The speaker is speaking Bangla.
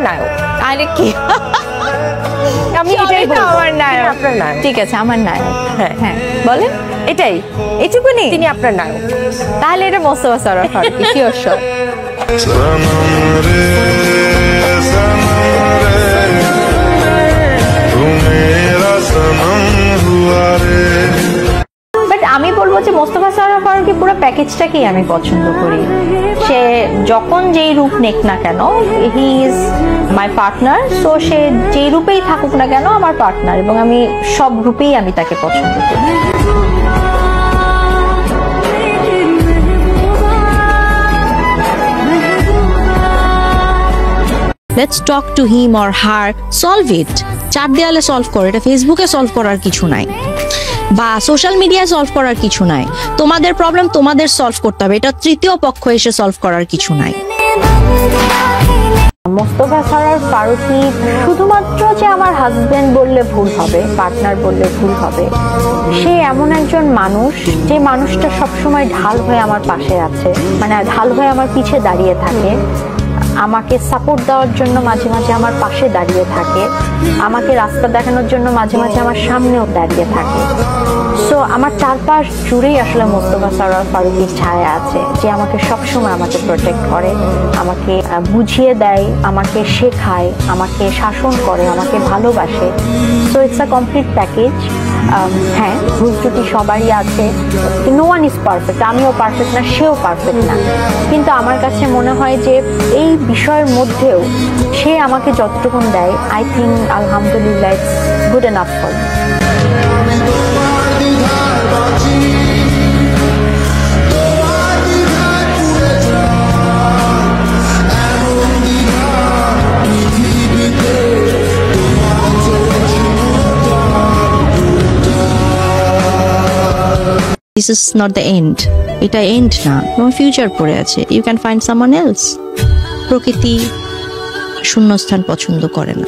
নায়ক। আরে কি, আমি এটাই বলবো, আমার নায়ক। আপনার নায়ক। ঠিক আছে, আমার নায়ক। হ্যাঁ হ্যাঁ বলেন, এটাই, এইটুকুনি? তিনি আপনার নায়ক। তাহলে এটা Mostofa Sarwar Farooki, sure sure. But আমি বলবো যে মোস্তফা সরোয়ার ফারুকী পুরো প্যাকেজটাকেই আমি পছন্দ করি। সে যখন যেই রূপ নেক না কেন, he is my partner. So সে যেই রূপেই থাকুক না কেন আমার পার্টনার, এবং আমি সব রূপেই আমি তাকে পছন্দ করি। Let's talk to him or her, solve it. চার দেয়ালে সলভ করো, এটা ফেসবুকে সলভ করার কিছু নাই বা সোশ্যাল মিডিয়ায় সলভ করার কিছু নাই। তোমাদের প্রবলেম তোমাদের সলভ করতে হবে, এটা তৃতীয় পক্ষ এসে সলভ করার কিছু নাই। মোস্তফা সরোয়ার ফারুকী শুধুমাত্র যে আমার হাজবেন্ড বললে ভুল হবে, পার্টনার বললে ভুল হবে, সে এমন একজন মানুষ যে মানুষটা সবসময় ঢাল হয়ে আমার পাশে আছে, মানে ঢাল হয়ে আমার পিছে দাঁড়িয়ে থাকে, আমাকে সাপোর্ট দেওয়ার জন্য মাঝে মাঝে আমার পাশে দাঁড়িয়ে থাকে, আমাকে রাস্তা দেখানোর জন্য মাঝে মাঝে আমার সামনেও দাঁড়িয়ে থাকে। সো আমার চারপাশ জুড়েই আসলে মোস্তফা সরোয়ার ফারুকীর ছায়া আছে, যে আমাকে সবসময় আমাকে প্রোটেক্ট করে, আমাকে বুঝিয়ে দেয়, আমাকে শেখায়, আমাকে শাসন করে, আমাকে ভালোবাসে। So it's a complete package. হ্যাঁ, ভুল ত্রুটি সবারই আছে, নো ওয়ান ইজ পারফেক্ট, আমিও পারফেক্ট না, সেও পারফেক্ট না, কিন্তু আমার কাছে মনে হয় যে এই বিষয়ের মধ্যেও সে আমাকে যতটুকুন দেয়, আই থিঙ্ক আলহামদুলিল্লাহ it's good enough for me. This is not the end. এটা এন্ড না, তোমার ফিউচার পড়ে আছে। You can find someone else. প্রকৃতি শূন্যস্থান পছন্দ করে না।